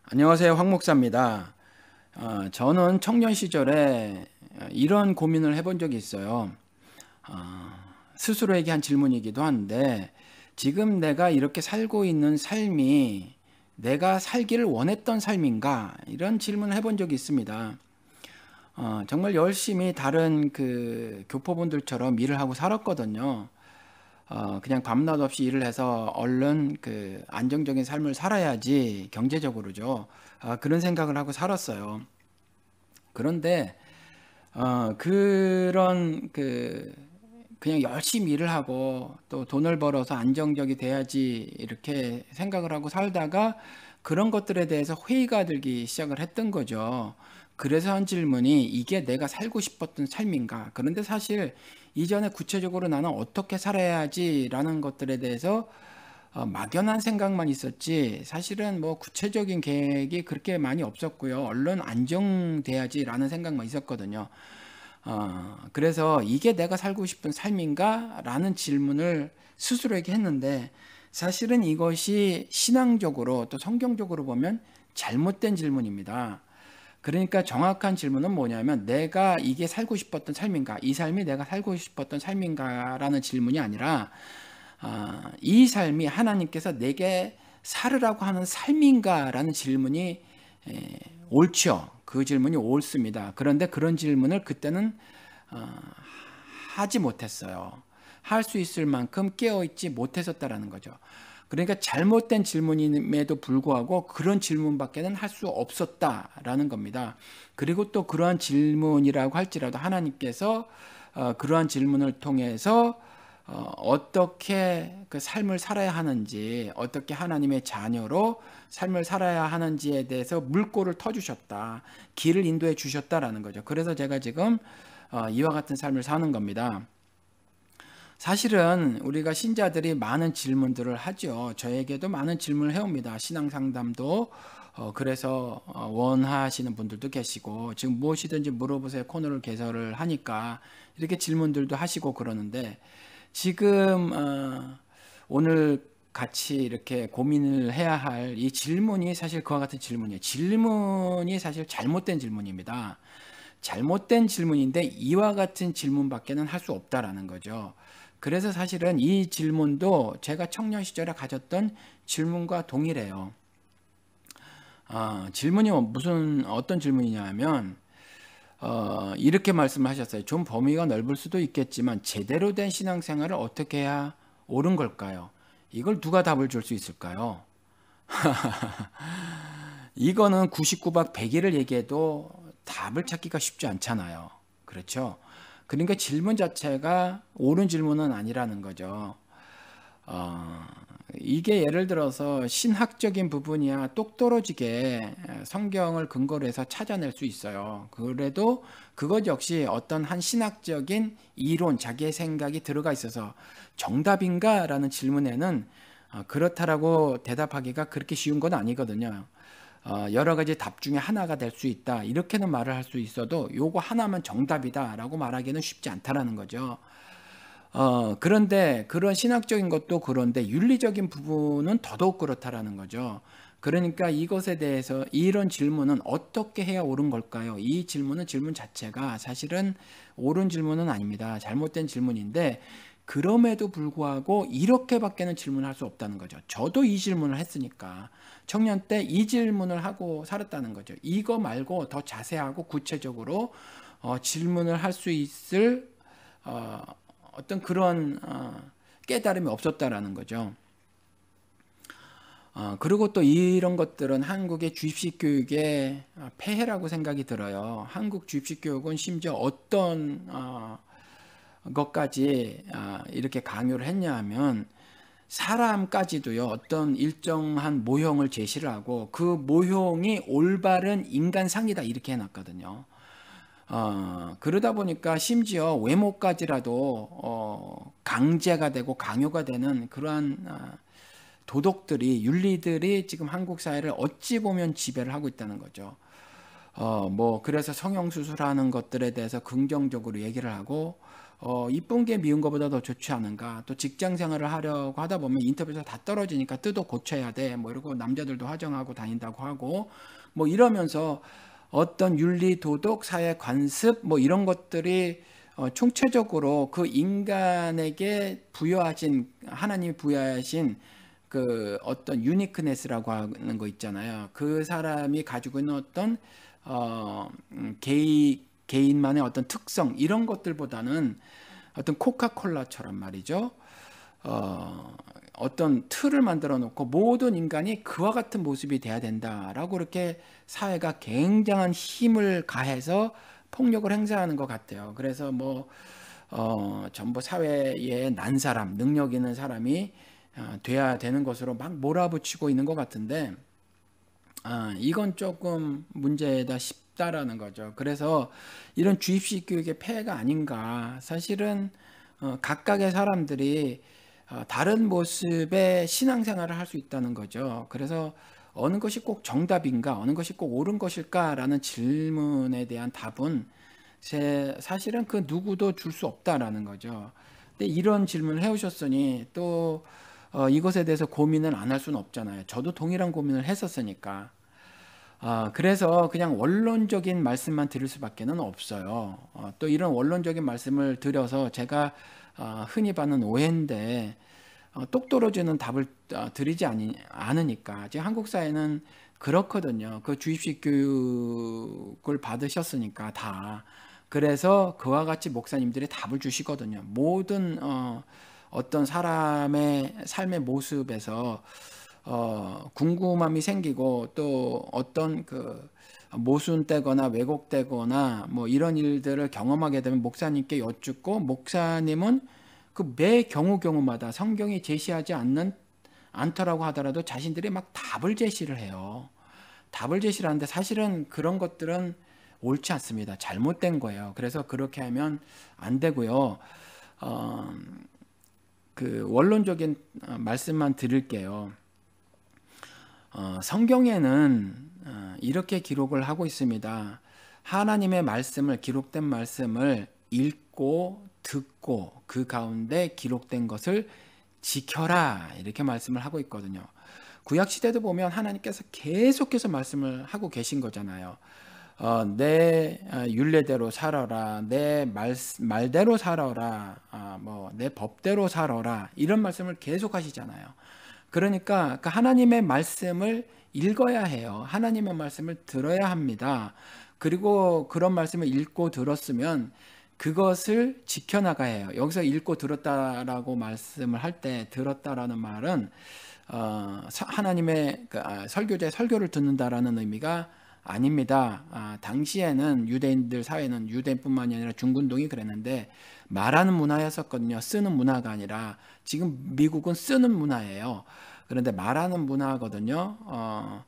안녕하세요. 황 목사입니다. 저는 청년 시절에 이런 고민을 해본 적이 있어요. 어, 스스로에게 한 질문이기도 한데, 지금 내가 이렇게 살고 있는 삶이 내가 살기를 원했던 삶인가? 이런 질문을 해본 적이 있습니다. 정말 열심히 다른 그 교포분들처럼 일을 하고 살았거든요. 그냥 밤낮 없이 일을 해서 얼른 그 안정적인 삶을 살아야지 경제적으로죠. 그런 생각을 하고 살았어요. 그런데 그런 그 그냥 열심히 일을 하고 또 돈을 벌어서 안정적이 돼야지 이렇게 생각을 하고 살다가 그런 것들에 대해서 회의가 들기 시작을 했던 거죠. 그래서 한 질문이 이게 내가 살고 싶었던 삶인가? 그런데 사실 이전에 구체적으로 나는 어떻게 살아야지라는 것들에 대해서 막연한 생각만 있었지 사실은 뭐 구체적인 계획이 그렇게 많이 없었고요. 얼른 안정돼야지라는 생각만 있었거든요. 그래서 이게 내가 살고 싶은 삶인가? 라는 질문을 스스로에게 했는데 사실은 이것이 신앙적으로 또 성경적으로 보면 잘못된 질문입니다. 그러니까 정확한 질문은 뭐냐면 내가 이게 살고 싶었던 삶인가? 이 삶이 내가 살고 싶었던 삶인가? 라는 질문이 아니라 이 삶이 하나님께서 내게 살으라고 하는 삶인가? 라는 질문이 옳죠. 그 질문이 옳습니다. 그런데 그런 질문을 그때는 어, 하지 못했어요. 할 수 있을 만큼 깨어있지 못했었다라는 거죠. 그러니까 잘못된 질문임에도 불구하고 그런 질문밖에는 할 수 없었다라는 겁니다. 그리고 또 그러한 질문이라고 할지라도 하나님께서 그러한 질문을 통해서 어떻게 그 삶을 살아야 하는지, 어떻게 하나님의 자녀로 삶을 살아야 하는지에 대해서 물꼬를 터주셨다. 길을 인도해 주셨다라는 거죠. 그래서 제가 지금 이와 같은 삶을 사는 겁니다. 사실은 우리가 신자들이 많은 질문들을 하죠. 저에게도 많은 질문을 해옵니다. 신앙 상담도 그래서 원하시는 분들도 계시고 지금 무엇이든지 물어보세요 코너를 개설을 하니까 이렇게 질문들도 하시고 그러는데 지금 오늘 같이 이렇게 고민을 해야 할 이 질문이 사실 그와 같은 질문이에요. 질문이 사실 잘못된 질문입니다. 잘못된 질문인데 이와 같은 질문밖에는 할 수 없다라는 거죠. 그래서 사실은 이 질문도 제가 청년 시절에 가졌던 질문과 동일해요. 질문이 무슨 어떤 질문이냐 면 이렇게 말씀하셨어요. 좀 범위가 넓을 수도 있겠지만 제대로 된 신앙생활을 어떻게 해야 옳은 걸까요? 이걸 누가 답을 줄 수 있을까요? 이거는 99박 100일을 얘기해도 답을 찾기가 쉽지 않잖아요. 그렇죠? 그러니까 질문 자체가 옳은 질문은 아니라는 거죠. 어, 이게 예를 들어서 신학적인 부분이야 똑 떨어지게 성경을 근거로 해서 찾아낼 수 있어요. 그래도 그것 역시 어떤 한 신학적인 이론, 자기의 생각이 들어가 있어서 정답인가? 라는 질문에는 그렇다라고 대답하기가 그렇게 쉬운 건 아니거든요. 여러 가지 답 중에 하나가 될 수 있다. 이렇게는 말을 할 수 있어도 요거 하나만 정답이다라고 말하기는 쉽지 않다라는 거죠. 그런데 그런 신학적인 것도 그런데 윤리적인 부분은 더더욱 그렇다라는 거죠. 그러니까 이것에 대해서 이런 질문은 어떻게 해야 옳은 걸까요? 이 질문은 질문 자체가 사실은 옳은 질문은 아닙니다. 잘못된 질문인데 그럼에도 불구하고 이렇게밖에는 질문할 수 없다는 거죠. 저도 이 질문을 했으니까 청년 때 이 질문을 하고 살았다는 거죠. 이거 말고 더 자세하고 구체적으로 질문을 할 수 있을 어, 어떤 그런 깨달음이 없었다라는 거죠. 그리고 또 이런 것들은 한국의 주입식 교육의 폐해라고 생각이 들어요. 한국 주입식 교육은 심지어 어떤 것까지 이렇게 강요를 했냐 하면 사람까지도요 어떤 일정한 모형을 제시를 하고 그 모형이 올바른 인간상이다 이렇게 해놨거든요. 그러다 보니까 심지어 외모까지라도 강제가 되고 강요가 되는 그러한 도덕들이 윤리들이 지금 한국 사회를 어찌 보면 지배를 하고 있다는 거죠. 뭐 그래서 성형수술하는 것들에 대해서 긍정적으로 얘기를 하고 이쁜 게 미운 것보다 더 좋지 않은가. 또 직장 생활을 하려고 하다 보면 인터뷰에서 다 떨어지니까 뜯어 고쳐야 돼. 뭐 이러고 남자들도 화장하고 다닌다고 하고 뭐 이러면서 어떤 윤리, 도덕, 사회 관습 뭐 이런 것들이 총체적으로 그 인간에게 부여하신 하나님이 부여하신 그 어떤 유니크네스라고 하는 거 있잖아요. 그 사람이 가지고 있는 어떤 개인만의 어떤 특성 이런 것들보다는 어떤 코카콜라처럼 말이죠. 어떤 틀을 만들어 놓고 모든 인간이 그와 같은 모습이 돼야 된다라고 이렇게 사회가 굉장한 힘을 가해서 폭력을 행사하는 것 같아요. 그래서 뭐 전부 사회에 난 사람, 능력 있는 사람이 돼야 되는 것으로 막 몰아붙이고 있는 것 같은데 이건 조금 문제다 싶다라는 거죠. 그래서 이런 주입식 교육의 폐해가 아닌가. 사실은 각각의 사람들이 다른 모습의 신앙생활을 할 수 있다는 거죠. 그래서 어느 것이 꼭 정답인가, 어느 것이 꼭 옳은 것일까라는 질문에 대한 답은 사실은 그 누구도 줄 수 없다라는 거죠. 근데 이런 질문을 해오셨으니 또 이것에 대해서 고민을 안 할 수는 없잖아요. 저도 동일한 고민을 했었으니까. 그래서 그냥 원론적인 말씀만 드릴 수밖에는 없어요. 또 이런 원론적인 말씀을 드려서 제가 흔히 받는 오해인데 똑 떨어지는 답을 드리지 않으니까 지금 한국 사회는 그렇거든요. 그 주입식 교육을 받으셨으니까 다. 그래서 그와 같이 목사님들이 답을 주시거든요. 모든 어떤 사람의 삶의 모습에서 궁금함이 생기고 또 어떤 그 모순되거나 왜곡되거나 뭐 이런 일들을 경험하게 되면 목사님께 여쭙고 목사님은 그 매 경우마다 성경이 제시하지 않더라고 하더라도 자신들이 막 답을 제시를 해요. 답을 제시를 하는데 사실은 그런 것들은 옳지 않습니다. 잘못된 거예요. 그래서 그렇게 하면 안 되고요. 그 원론적인 말씀만 드릴게요. 성경에는 이렇게 기록을 하고 있습니다. 하나님의 말씀을 기록된 말씀을 읽고 듣고 그 가운데 기록된 것을 지켜라 이렇게 말씀을 하고 있거든요. 구약 시대도 보면 하나님께서 계속해서 말씀을 하고 계신 거잖아요. 내 율례대로 살아라, 내 말대로 살아라, 뭐 내 법대로 살아라 이런 말씀을 계속 하시잖아요. 그러니까 그 하나님의 말씀을 읽어야 해요. 하나님의 말씀을 들어야 합니다. 그리고 그런 말씀을 읽고 들었으면 그것을 지켜나가야 해요. 여기서 읽고 들었다라고 말씀을 할 때 들었다라는 말은 하나님의 설교자의 설교를 듣는다라는 의미가 아닙니다. 당시에는 유대인들 사회는 유대인뿐만이 아니라 중근동이 그랬는데 말하는 문화였었거든요. 쓰는 문화가 아니라 지금 미국은 쓰는 문화예요. 그런데 말하는 문화거든요.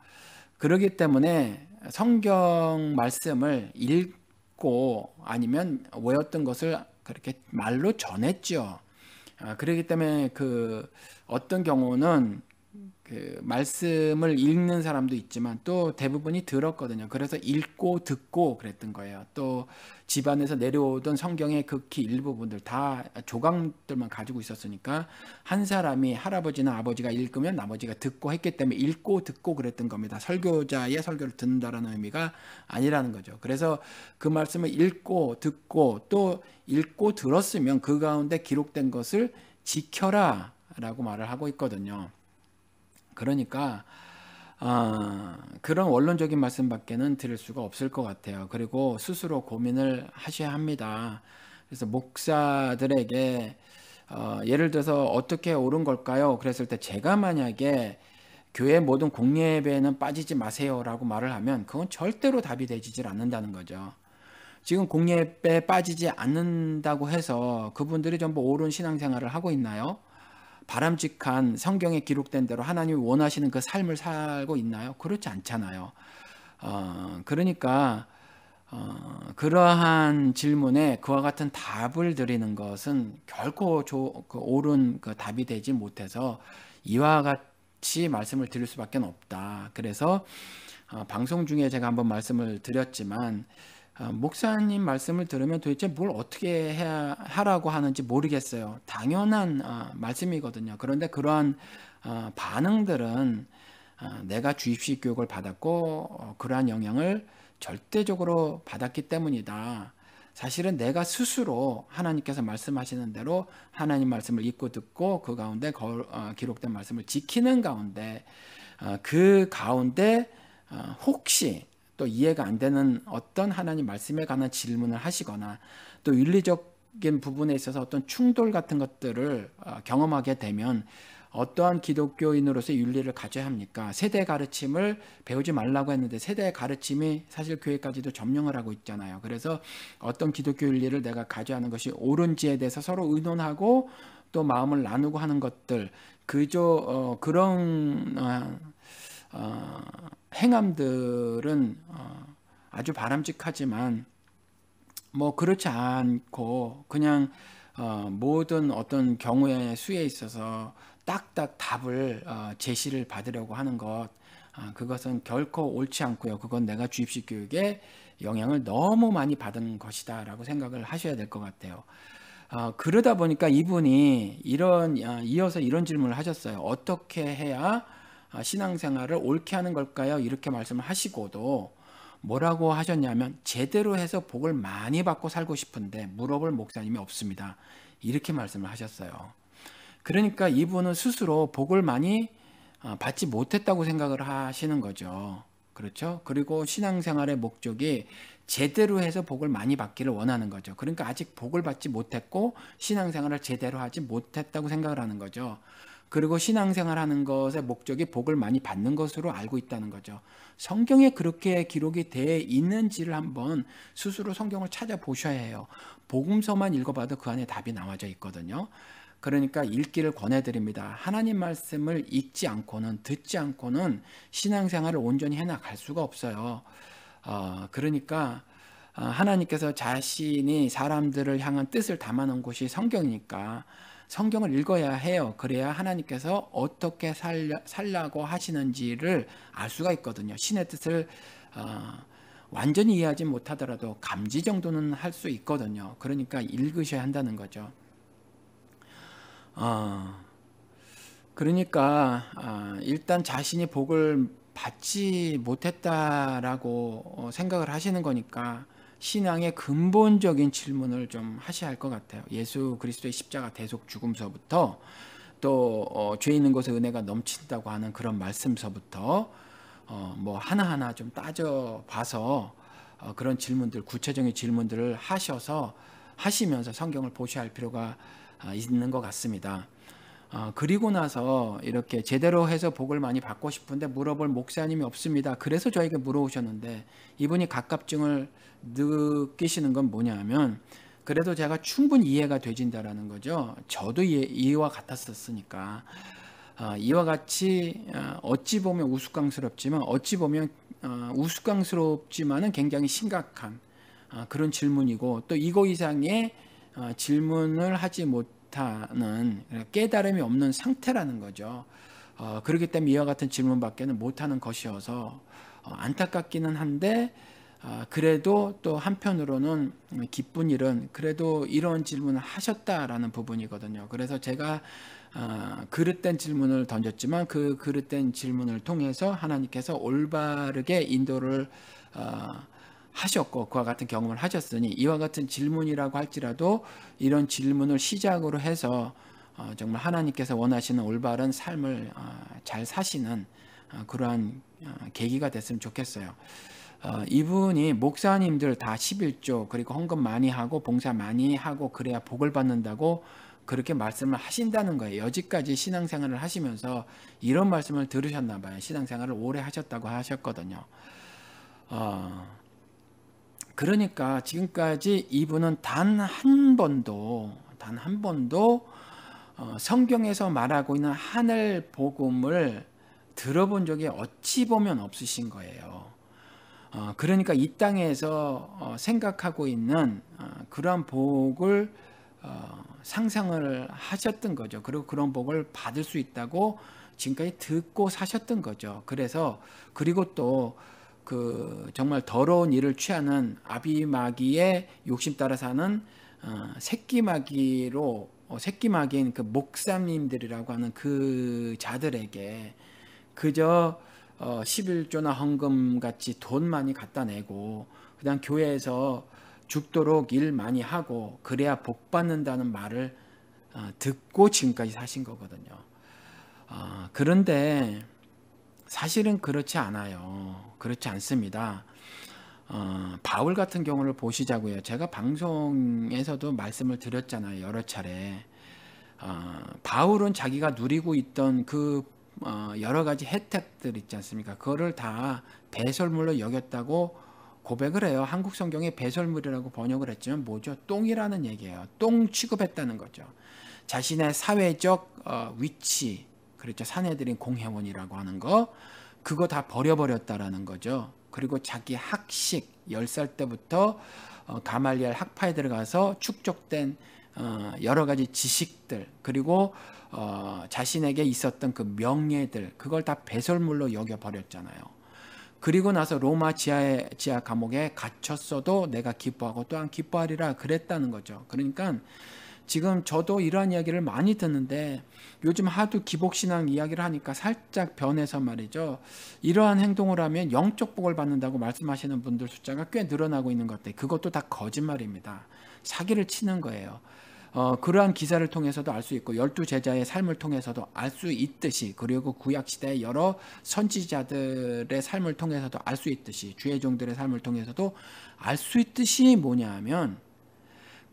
그렇기 때문에 성경 말씀을 읽고 아니면 외웠던 것을 그렇게 말로 전했죠. 그렇기 때문에 그 어떤 경우는 그 말씀을 읽는 사람도 있지만 또 대부분이 들었거든요. 그래서 읽고 듣고 그랬던 거예요. 또 집안에서 내려오던 성경의 극히 일부분들 다 조각들만 가지고 있었으니까 한 사람이 할아버지나 아버지가 읽으면 나머지가 듣고 했기 때문에 읽고 듣고 그랬던 겁니다. 설교자의 설교를 듣는다라는 의미가 아니라는 거죠. 그래서 그 말씀을 읽고 듣고 또 읽고 들었으면 그 가운데 기록된 것을 지켜라 라고 말을 하고 있거든요. 그러니까 그런 원론적인 말씀밖에는 드릴 수가 없을 것 같아요. 그리고 스스로 고민을 하셔야 합니다. 그래서 목사들에게 예를 들어서 어떻게 옳은 걸까요? 그랬을 때 제가 만약에 교회 모든 공예배에는 빠지지 마세요라고 말을 하면 그건 절대로 답이 되지질 않는다는 거죠. 지금 공예배에 빠지지 않는다고 해서 그분들이 전부 옳은 신앙생활을 하고 있나요? 바람직한 성경에 기록된 대로 하나님이 원하시는 그 삶을 살고 있나요? 그렇지 않잖아요. 그러니까 그러한 질문에 그와 같은 답을 드리는 것은 결코 옳은 그 답이 되지 못해서 이와 같이 말씀을 드릴 수밖에 없다. 그래서 방송 중에 제가 한번 말씀을 드렸지만 목사님 말씀을 들으면 도대체 뭘 어떻게 하라고 하는지 모르겠어요. 당연한 말씀이거든요. 그런데 그러한 반응들은 내가 주입식 교육을 받았고 그러한 영향을 절대적으로 받았기 때문이다. 사실은 내가 스스로 하나님께서 말씀하시는 대로 하나님 말씀을 읽고 듣고 그 가운데 기록된 말씀을 지키는 가운데 그 가운데 혹시 또 이해가 안 되는 어떤 하나님 말씀에 관한 질문을 하시거나 또 윤리적인 부분에 있어서 어떤 충돌 같은 것들을 경험하게 되면 어떠한 기독교인으로서 윤리를 가져야 합니까? 세대 가르침을 배우지 말라고 했는데 세대 가르침이 사실 교회까지도 점령을 하고 있잖아요. 그래서 어떤 기독교 윤리를 내가 가져야 하는 것이 옳은지에 대해서 서로 의논하고 또 마음을 나누고 하는 것들, 그저 그런 행함들은 아주 바람직하지만 뭐 그렇지 않고 그냥 모든 어떤 경우의 수에 있어서 딱딱 답을 제시를 받으려고 하는 것, 그것은 결코 옳지 않고요. 그건 내가 주입식 교육에 영향을 너무 많이 받은 것이다 라고 생각을 하셔야 될 것 같아요. 그러다 보니까 이분이 이어서 이런 질문을 하셨어요. 어떻게 해야 신앙생활을 옳게 하는 걸까요? 이렇게 말씀을 하시고도 뭐라고 하셨냐면 제대로 해서 복을 많이 받고 살고 싶은데 물어볼 목사님이 없습니다. 이렇게 말씀을 하셨어요. 그러니까 이분은 스스로 복을 많이 받지 못했다고 생각을 하시는 거죠. 그렇죠? 그리고 신앙생활의 목적이 제대로 해서 복을 많이 받기를 원하는 거죠. 그러니까 아직 복을 받지 못했고 신앙생활을 제대로 하지 못했다고 생각을 하는 거죠. 그리고 신앙생활 하는 것의 목적이 복을 많이 받는 것으로 알고 있다는 거죠. 성경에 그렇게 기록이 되어 있는지를 한번 스스로 성경을 찾아보셔야 해요. 복음서만 읽어봐도 그 안에 답이 나와져 있거든요. 그러니까 읽기를 권해드립니다. 하나님 말씀을 읽지 않고는 듣지 않고는 신앙생활을 온전히 해나갈 수가 없어요. 그러니까 하나님께서 자신이 사람들을 향한 뜻을 담아놓은 곳이 성경이니까 성경을 읽어야 해요. 그래야 하나님께서 어떻게 살라고 하시는지를 알 수가 있거든요. 신의 뜻을 완전히 이해하지 못하더라도 감지 정도는 할 수 있거든요. 그러니까 읽으셔야 한다는 거죠. 그러니까 일단 자신이 복을 받지 못했다라고 생각을 하시는 거니까 신앙의 근본적인 질문을 좀 하셔야 할 것 같아요. 예수 그리스도의 십자가 대속 죽음서부터 또 죄 있는 곳에 은혜가 넘친다고 하는 그런 말씀서부터 뭐 하나하나 좀 따져봐서 그런 질문들, 구체적인 질문들을 하시면서 성경을 보셔야 할 필요가 있는 것 같습니다. 그리고 나서 이렇게 제대로 해서 복을 많이 받고 싶은데 물어볼 목사님이 없습니다. 그래서 저에게 물어오셨는데 이분이 갑갑증을 느끼시는 건 뭐냐면 그래도 제가 충분히 이해가 되진다라는 거죠. 저도 이와 같았었으니까 이와 같이 어찌 보면 우스꽝스럽지만 어찌 보면 우스꽝스럽지만은 굉장히 심각한 그런 질문이고 또 이거 이상의 질문을 하지 못하는 깨달음이 없는 상태라는 거죠. 그렇기 때문에 이와 같은 질문밖에는 못하는 것이어서 안타깝기는 한데 그래도 또 한편으로는 기쁜 일은 그래도 이런 질문을 하셨다라는 부분이거든요. 그래서 제가 그릇된 질문을 던졌지만 그 그릇된 질문을 통해서 하나님께서 올바르게 인도를 하셨고 그와 같은 경험을 하셨으니 이와 같은 질문이라고 할지라도 이런 질문을 시작으로 해서 정말 하나님께서 원하시는 올바른 삶을 잘 사시는 그러한 계기가 됐으면 좋겠어요. 이분이 목사님들 다 11조 그리고 헌금 많이 하고 봉사 많이 하고 그래야 복을 받는다고 그렇게 말씀을 하신다는 거예요. 여지까지 신앙생활을 하시면서 이런 말씀을 들으셨나 봐요. 신앙생활을 오래 하셨다고 하셨거든요. 그러니까 지금까지 이분은 단 한 번도 성경에서 말하고 있는 하늘 복음을 들어본 적이 어찌 보면 없으신 거예요. 그러니까 이 땅에서 생각하고 있는 그러한 복을 상상을 하셨던 거죠. 그리고 그런 복을 받을 수 있다고 지금까지 듣고 사셨던 거죠. 그리고 또 정말 더러운 일을 취하는 아비마귀의 욕심 따라 사는 새끼마귀인 그 목사님들이라고 하는 그 자들에게 그저 11조나 헌금 같이 돈 많이 갖다 내고 그냥 교회에서 죽도록 일 많이 하고 그래야 복 받는다는 말을 듣고 지금까지 사신 거거든요. 그런데 사실은 그렇지 않아요. 그렇지 않습니다. 바울 같은 경우를 보시자고요. 제가 방송에서도 말씀을 드렸잖아요. 여러 차례. 바울은 자기가 누리고 있던 여러 가지 혜택들 있지 않습니까? 그거를 다 배설물로 여겼다고 고백을 해요. 한국 성경에 배설물이라고 번역을 했지만 뭐죠? 똥이라는 얘기예요. 똥 취급했다는 거죠. 자신의 사회적 위치, 그렇죠. 사내들인 공회원이라고 하는 거, 그거 다 버려버렸다라는 거죠. 그리고 자기 학식, 10살 때부터 가말리엘 학파에 들어가서 축적된 여러 가지 지식들, 그리고 자신에게 있었던 그 명예들, 그걸 다 배설물로 여겨버렸잖아요. 그리고 나서 로마 지하 감옥에 갇혔어도 내가 기뻐하고 또한 기뻐하리라 그랬다는 거죠. 그러니까 지금 저도 이러한 이야기를 많이 듣는데 요즘 하도 기복신앙 이야기를 하니까 살짝 변해서 말이죠. 이러한 행동을 하면 영적 복을 받는다고 말씀하시는 분들 숫자가 꽤 늘어나고 있는 것 같아요. 그것도 다 거짓말입니다. 사기를 치는 거예요. 그러한 기사를 통해서도 알 수 있고 12제자의 삶을 통해서도 알 수 있듯이, 그리고 구약시대의 여러 선지자들의 삶을 통해서도 알 수 있듯이, 주의 종들의 삶을 통해서도 알 수 있듯이 뭐냐 하면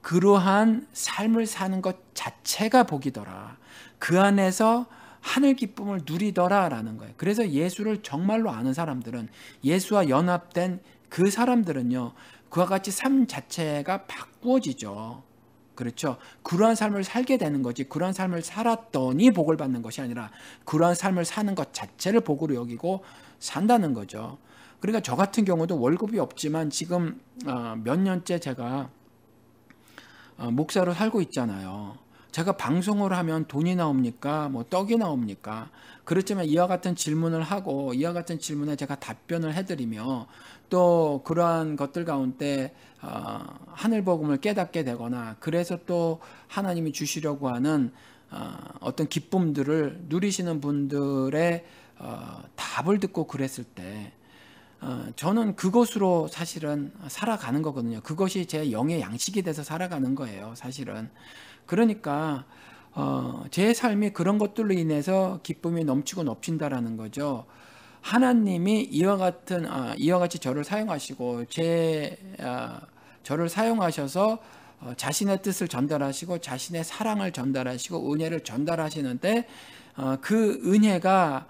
그러한 삶을 사는 것 자체가 복이더라. 그 안에서 하늘 기쁨을 누리더라라는 거예요. 그래서 예수를 정말로 아는 사람들은, 예수와 연합된 그 사람들은요, 그와 같이 삶 자체가 바꾸어지죠. 그렇죠. 그러한 삶을 살게 되는 거지, 그러한 삶을 살았더니 복을 받는 것이 아니라 그러한 삶을 사는 것 자체를 복으로 여기고 산다는 거죠. 그러니까 저 같은 경우도 월급이 없지만 지금 몇 년째 제가 목사로 살고 있잖아요. 제가 방송을 하면 돈이 나옵니까? 뭐 떡이 나옵니까? 그렇지만 이와 같은 질문을 하고 이와 같은 질문에 제가 답변을 해드리며 또 그러한 것들 가운데 하늘 복음을 깨닫게 되거나, 그래서 또 하나님이 주시려고 하는 어떤 기쁨들을 누리시는 분들의 답을 듣고 그랬을 때 저는 그것으로 사실은 살아가는 거거든요. 그것이 제 영의 양식이 돼서 살아가는 거예요, 사실은. 그러니까 제 삶이 그런 것들로 인해서 기쁨이 넘치고 넘친다라는 거죠. 하나님이 이와 같이 저를 사용하시고 저를 사용하셔서 자신의 뜻을 전달하시고 자신의 사랑을 전달하시고 은혜를 전달하시는데 그 은혜가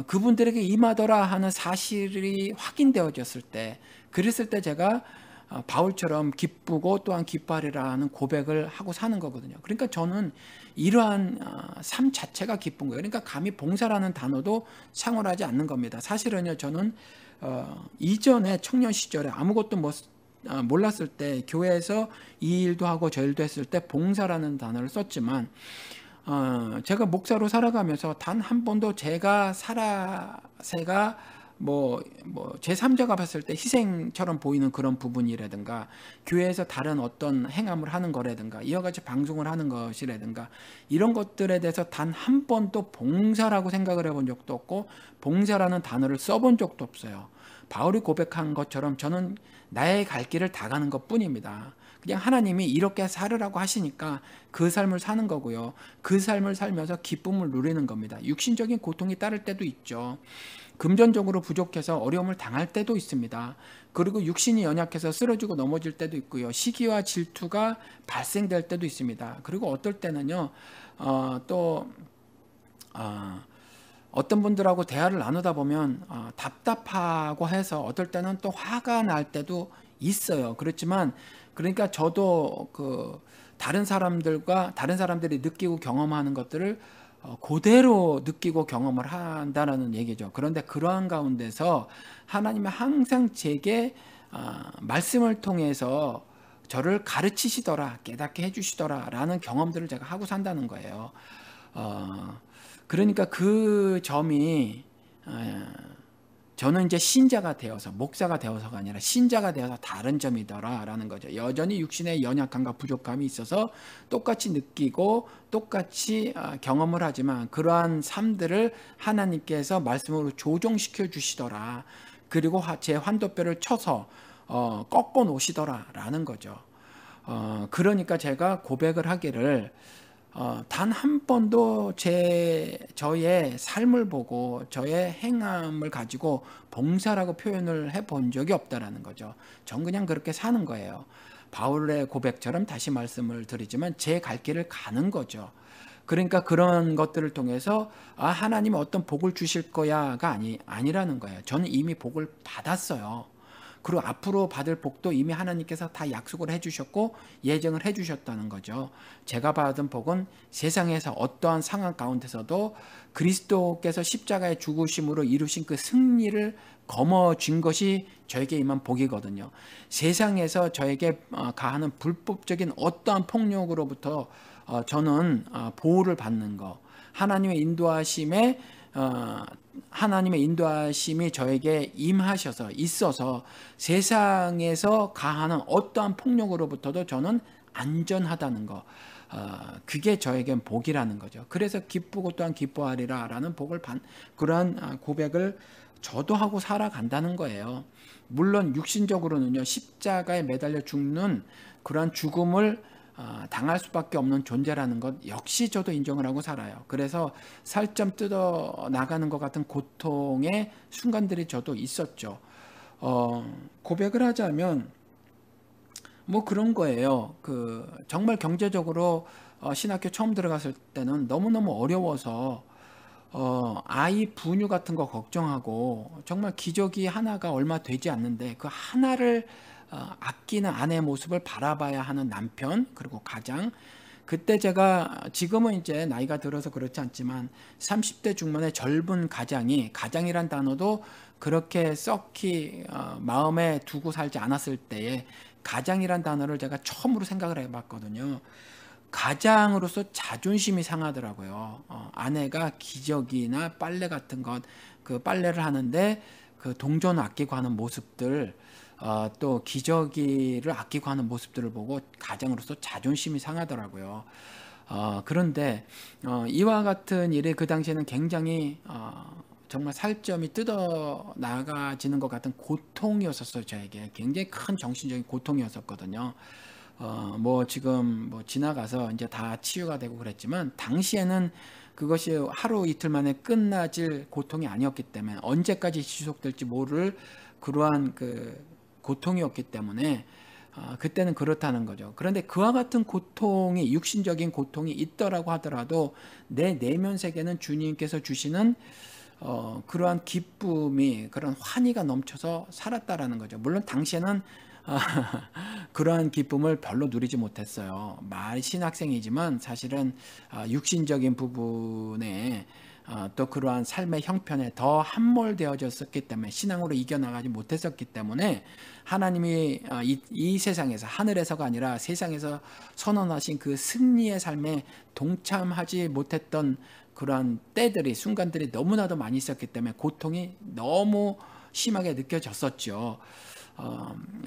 그분들에게 임하더라 하는 사실이 확인되어졌을 때, 그랬을 때 제가 바울처럼 기쁘고 또한 기뻐하리라 하는 고백을 하고 사는 거거든요. 그러니까 저는 이러한 삶 자체가 기쁜 거예요. 그러니까 감히 봉사라는 단어도 상호하지 않는 겁니다. 사실은요, 저는 이전에 청년 시절에 아무것도 몰랐을 때 교회에서 이 일도 하고 저 일도 했을 때 봉사라는 단어를 썼지만 제가 목사로 살아가면서 단 한 번도 제가 제3자가 봤을 때 희생처럼 보이는 그런 부분이라든가, 교회에서 다른 어떤 행함을 하는 거라든가, 이와 같이 방송을 하는 것이라든가, 이런 것들에 대해서 단 한 번도 봉사라고 생각을 해본 적도 없고 봉사라는 단어를 써본 적도 없어요. 바울이 고백한 것처럼 저는 나의 갈 길을 다 가는 것 뿐입니다. 그냥 하나님이 이렇게 살으라고 하시니까 그 삶을 사는 거고요. 그 삶을 살면서 기쁨을 누리는 겁니다. 육신적인 고통이 따를 때도 있죠. 금전적으로 부족해서 어려움을 당할 때도 있습니다. 그리고 육신이 연약해서 쓰러지고 넘어질 때도 있고요. 시기와 질투가 발생될 때도 있습니다. 그리고 어떨 때는요, 어떤 분들하고 대화를 나누다 보면 답답하고 해서 어떨 때는 또 화가 날 때도 있어요. 그렇지만 그러니까 저도 다른 사람들이 느끼고 경험하는 것들을 그대로 느끼고 경험을 한다는 얘기죠. 그런데 그러한 가운데서 하나님은 항상 제게 말씀을 통해서 저를 가르치시더라, 깨닫게 해주시더라 라는 경험들을 제가 하고 산다는 거예요. 그러니까 그 점이 저는 이제 신자가 되어서, 목사가 되어서가 아니라 신자가 되어서 다른 점이더라라는 거죠. 여전히 육신의 연약함과 부족함이 있어서 똑같이 느끼고 똑같이 경험을 하지만 그러한 삶들을 하나님께서 말씀으로 조정시켜 주시더라. 그리고 제 환도뼈를 쳐서 꺾어 놓으시더라라는 거죠. 그러니까 제가 고백을 하기를, 단 한 번도 저의 삶을 보고 저의 행함을 가지고 봉사라고 표현을 해 본 적이 없다라는 거죠. 전 그냥 그렇게 사는 거예요. 바울의 고백처럼 다시 말씀을 드리지만 제 갈 길을 가는 거죠. 그러니까 그런 것들을 통해서 하나님은 어떤 복을 주실 거야가 아니라는 거예요. 저는 이미 복을 받았어요. 그리고 앞으로 받을 복도 이미 하나님께서 다 약속을 해주셨고 예정을 해주셨다는 거죠. 제가 받은 복은 세상에서 어떠한 상황 가운데서도 그리스도께서 십자가의 죽으심으로 이루신 그 승리를 거머쥔 것이 저에게 임한 복이거든요. 세상에서 저에게 가하는 불법적인 어떠한 폭력으로부터 저는 보호를 받는 거, 하나님의 인도하심에 하나님의 인도하심이 저에게 임하셔서 있어서 세상에서 가하는 어떠한 폭력으로부터도 저는 안전하다는 거, 그게 저에겐 복이라는 거죠. 그래서 기쁘고 또한 기뻐하리라 라는 그러한 고백을 저도 하고 살아간다는 거예요. 물론 육신적으로는요, 십자가에 매달려 죽는 그러한 죽음을 당할 수밖에 없는 존재라는 것 역시 저도 인정을 하고 살아요. 그래서 살점 뜯어 나가는 것 같은 고통의 순간들이 저도 있었죠. 고백을 하자면 뭐 그런 거예요. 정말 경제적으로 신학교 처음 들어갔을 때는 너무너무 어려워서 아이 분유 같은 거 걱정하고 정말 기저귀 하나가 얼마 되지 않는데 그 하나를 아끼는 아내의 모습을 바라봐야 하는 남편, 그리고 가장, 그때 제가 지금은 이제 나이가 들어서 그렇지 않지만 30대 중반의 젊은 가장이란 단어도 그렇게 썩히 마음에 두고 살지 않았을 때에 가장이란 단어를 제가 처음으로 생각을 해봤거든요. 가장으로서 자존심이 상하더라고요. 아내가 기저귀나 빨래 같은 그 빨래를 하는데 그 동전 아끼고 하는 모습들, 또 기저귀를 아끼고 하는 모습들을 보고 가장으로서 자존심이 상하더라고요. 그런데 이와 같은 일이 그 당시에는 굉장히 정말 살점이 뜯어 나가지는 것 같은 고통이었었어요. 저에게 굉장히 큰 정신적인 고통이었었거든요. 뭐 지금 뭐 지나가서 이제 다 치유가 되고 그랬지만 당시에는 그것이 하루 이틀 만에 끝나질 고통이 아니었기 때문에 언제까지 지속될지 모를 그러한 고통이었기 때문에 그때는 그렇다는 거죠. 그런데 그와 같은 고통이, 육신적인 고통이 있더라고 하더라도 내 내면 세계는 주님께서 주시는 그러한 기쁨이, 그런 환희가 넘쳐서 살았다라는 거죠. 물론 당시에는 그러한 기쁨을 별로 누리지 못했어요. 말 신학생이지만 사실은 육신적인 부분에 또 그러한 삶의 형편에 더 함몰되어졌었기 때문에, 신앙으로 이겨나가지 못했었기 때문에 하나님이 이 세상에서, 하늘에서가 아니라 세상에서 선언하신 그 승리의 삶에 동참하지 못했던 그러한 때들이, 순간들이 너무나도 많이 있었기 때문에 고통이 너무 심하게 느껴졌었죠.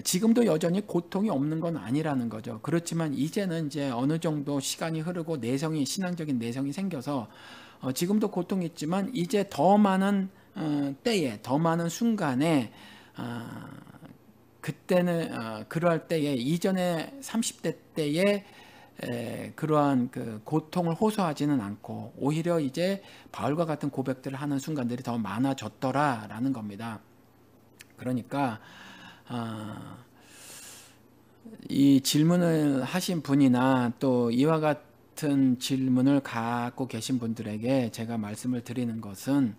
지금도 여전히 고통이 없는 건 아니라는 거죠. 그렇지만 이제는 이제 어느 정도 시간이 흐르고 신앙적인 내성이 생겨서 지금도 고통이 있지만 이제 더 많은 때에, 더 많은 순간에, 그때는 그러할 때에, 이전에 30대 때에 그러한 고통을 호소하지는 않고 오히려 이제 바울과 같은 고백들을 하는 순간들이 더 많아졌더라라는 겁니다. 그러니까 이 질문을 하신 분이나 또 이와 같은 질문을 갖고 계신 분들에게 제가 말씀을 드리는 것은,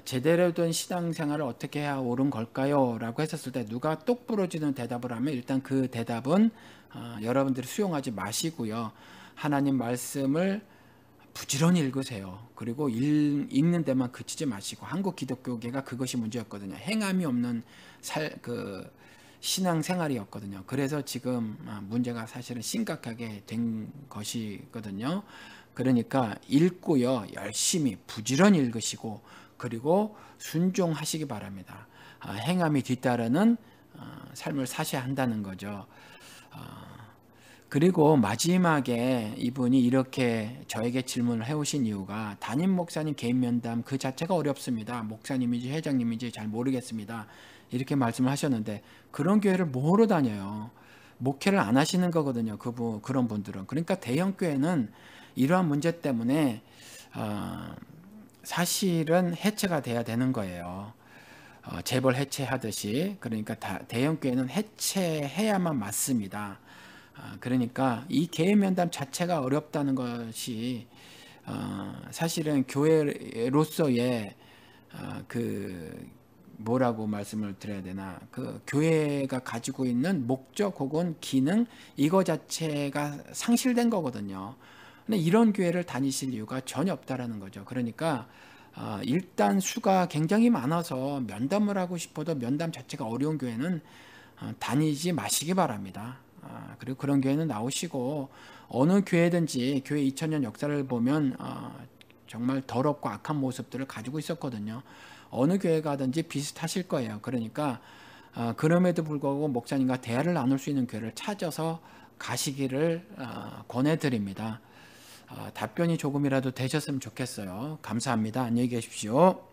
제대로 된 신앙생활을 어떻게 해야 옳은 걸까요? 라고 했었을 때 누가 똑 부러지는 대답을 하면 일단 그 대답은 여러분들이 수용하지 마시고요. 하나님 말씀을 부지런히 읽으세요. 그리고 읽는 데만 그치지 마시고, 한국 기독교계가 그것이 문제였거든요. 행함이 없는 신앙생활이었거든요. 그래서 지금 문제가 사실은 심각하게 된 것이거든요. 그러니까 읽고요, 열심히 부지런히 읽으시고, 그리고 순종하시기 바랍니다. 행함이 뒤따르는 삶을 사셔야 한다는 거죠. 그리고 마지막에 이분이 이렇게 저에게 질문을 해오신 이유가 담임 목사님 개인 면담 그 자체가 어렵습니다. 목사님인지 회장님인지 잘 모르겠습니다. 이렇게 말씀을 하셨는데 그런 교회를 뭐로 다녀요? 목회를 안 하시는 거거든요. 그런 분들은. 그러니까 대형 교회는 이러한 문제 때문에 사실은 해체가 돼야 되는 거예요. 재벌 해체하듯이. 그러니까 대형 교회는 해체해야만 맞습니다. 그러니까 이 개인 면담 자체가 어렵다는 것이 사실은 교회로서의 그 뭐라고 말씀을 드려야 되나, 그 교회가 가지고 있는 목적 혹은 기능 이거 자체가 상실된 거거든요. 근데 이런 교회를 다니실 이유가 전혀 없다라는 거죠. 그러니까 일단 수가 굉장히 많아서 면담을 하고 싶어도 면담 자체가 어려운 교회는 다니지 마시기 바랍니다. 그리고 그런 교회는 나오시고, 어느 교회든지 교회 2000년 역사를 보면 정말 더럽고 악한 모습들을 가지고 있었거든요. 어느 교회 가든지 비슷하실 거예요. 그러니까 그럼에도 불구하고 목사님과 대화를 나눌 수 있는 교회를 찾아서 가시기를 권해드립니다. 답변이 조금이라도 되셨으면 좋겠어요. 감사합니다. 안녕히 계십시오.